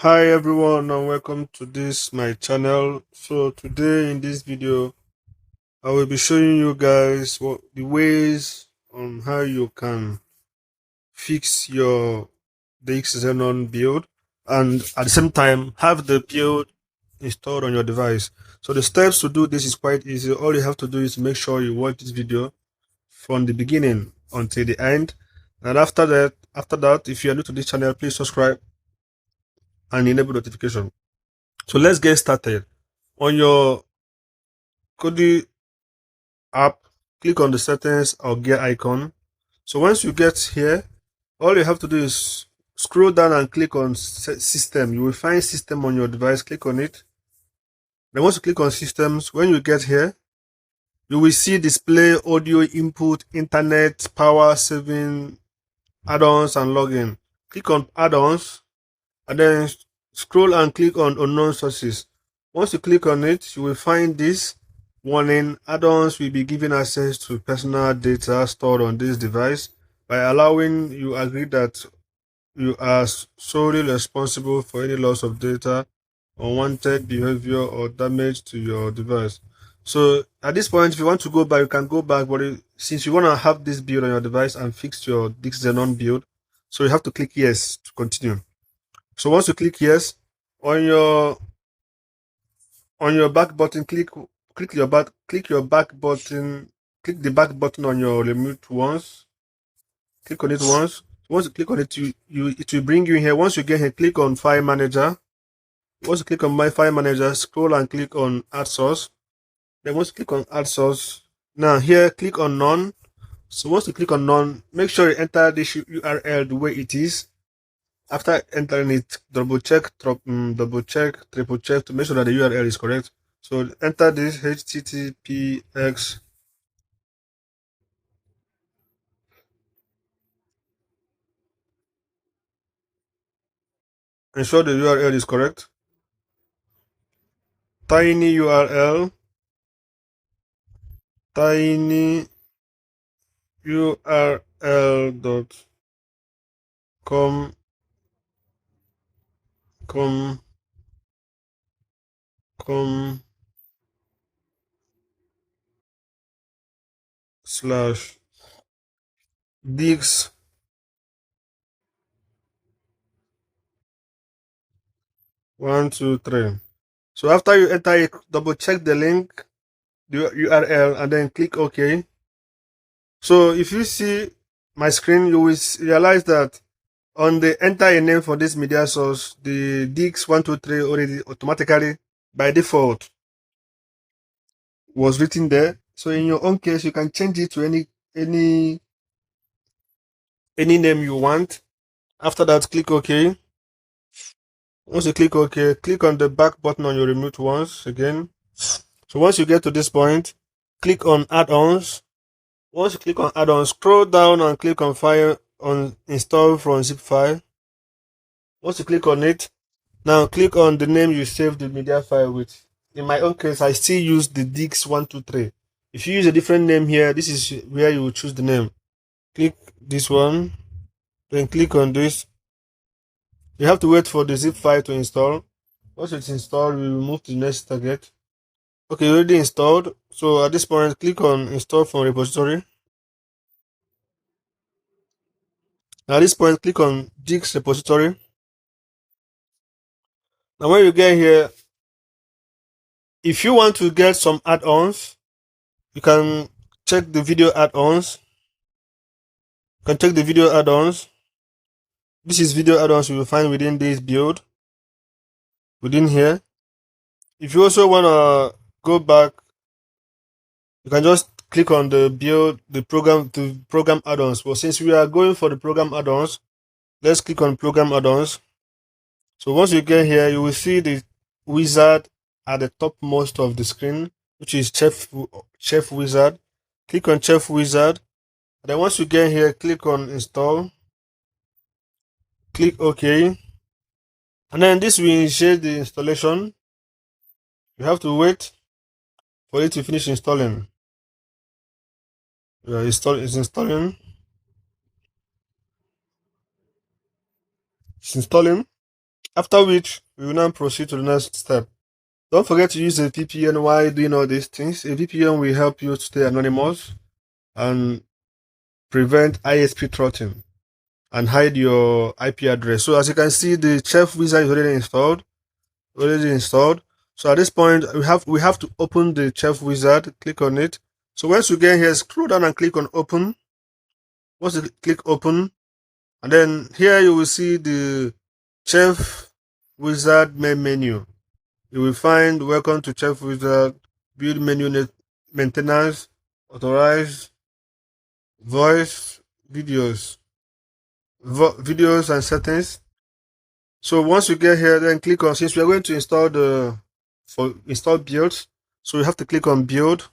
Hi everyone and welcome to this my channel. So today in this video I will be showing you guys what the ways on how you can fix your DIGGZ XENON build and at the same time have the build installed on your device. So the steps to do this is quite easy. All you have to do is make sure you watch this video from the beginning until the end, and after that if you are new to this channel, please subscribe and enable notification. So let's get started. On your Kodi app, click on the settings or gear icon. So once you get here, all you have to do is scroll down and click on system. You will find system on your device. Click on it. Then once you click on systems, when you get here, you will see display, audio input, internet, power saving, add-ons and login. Click on add-ons and then scroll and click on unknown sources. Once you click on it, you will find this warning: add-ons will be given access to personal data stored on this device. By allowing, you agree that you are solely responsible for any loss of data, unwanted behavior or damage to your device. So at this point, if you want to go back, you can go back, but since you want to have this build on your device and fix your DIGGZ XENON build, so you have to click yes to continue. So once you click yes, on your back button, click the back button on your remote once. Click on it once. Once you click on it, it will bring you here. Once you get here, click on File Manager. Once you click on My File Manager, scroll and click on Add Source. Then once you click on Add Source, now here click on None. So once you click on None, make sure you enter this URL the way it is. After entering it, double check, triple check to make sure that the URL is correct. So enter this https. Ensure the URL is correct. Tiny URL .com slash DIGGZ 123. So after you enter it, double check the link, the URL, and then click OK. So if you see my screen, you will realize that on the enter a name for this media source, the DIGGZ 123 already automatically by default was written there. So in your own case, you can change it to any name you want. After that, click OK. Once you click OK, click on the back button on your remote once again. So once you get to this point, click on add-ons. Once you click on add-ons, scroll down and click on file on install from zip file. Once you click on it, now click on the name you saved the media file with. In my own case, I still use the DIGGZ 123. If you use a different name here, this is where you will choose the name. Click this one, then click on this. You have to wait for the zip file to install. Once it's installed, we will move to the next target. Okay, already installed. So at this point, click on install from repository. At this point, click on DIGGZ repository. Now when you get here, if you want to get some add-ons, you can check the video add-ons. This is video add-ons you will find within this build, within here. If you also want to go back, you can just click on the build, the program add-ons. But since we are going for the program add-ons, let's click on program add-ons. So once you get here, you will see the wizard at the topmost of the screen, which is Chef Wizard. Click on Chef Wizard. And then once you get here, click on install. Click OK. And then this will initiate the installation. You have to wait for it to finish installing. It's installing. It's installing. After which, we will now proceed to the next step. Don't forget to use a VPN while doing all these things. A VPN will help you stay anonymous and prevent ISP throttling and hide your IP address. So as you can see, the Chef Wizard is already installed. So at this point, we have to open the Chef Wizard. Click on it. So once you get here, scroll down and click on Open. Once you click Open, and then here you will see the Chef Wizard main menu. You will find Welcome to Chef Wizard, Build Menu Maintenance, Authorize, Voice, Videos, Videos and Settings. So once you get here, then click on, since we are going to install builds, so you have to click on Build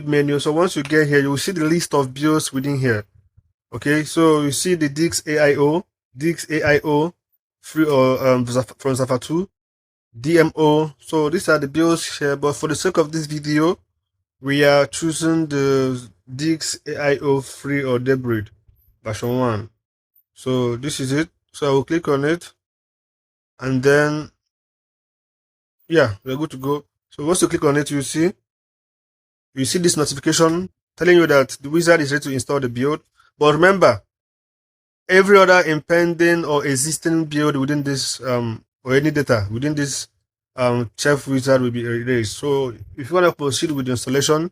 menu. So once you get here, you will see the list of builds within here. Okay, so you see the DIGGZ AIO, free or from Zafar 2, DMO. So these are the builds here, but for the sake of this video, we are choosing the DIGGZ AIO free or debris version 1. So this is it. So I will click on it, and then yeah, we're good to go. So once you click on it, you see this notification telling you that the wizard is ready to install the build. But remember, every other impending or existing build within this or any data within this Chef Wizard will be erased. So if you want to proceed with the installation,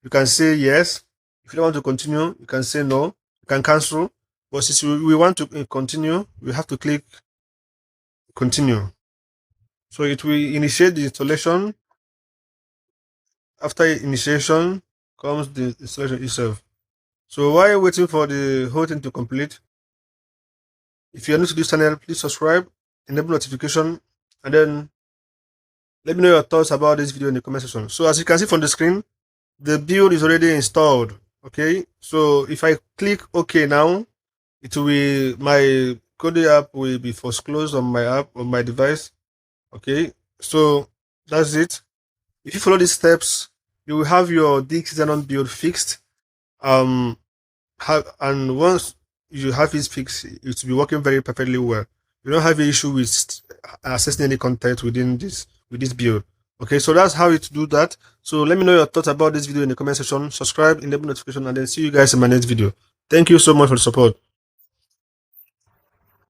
you can say yes. If you don't want to continue, you can say no. You can cancel. But since we want to continue, we have to click continue. So it will initiate the installation. After initiation comes the installation itself. So while you're waiting for the whole thing to complete, if you're new to this channel, please subscribe, enable notification, and then let me know your thoughts about this video in the comment section. So as you can see from the screen, the build is already installed. Okay, so if I click OK now, it will be, my Kodi app will be first closed on my app on my device. Okay, so that's it. If you follow these steps, you will have your DIGGZ XENON build fixed. And once you have it fixed, it will be working very perfectly well. You don't have an issue with accessing any content within this build. Okay, so that's how to do that. So let me know your thoughts about this video in the comment section. Subscribe, enable notification, and then see you guys in my next video. Thank you so much for the support.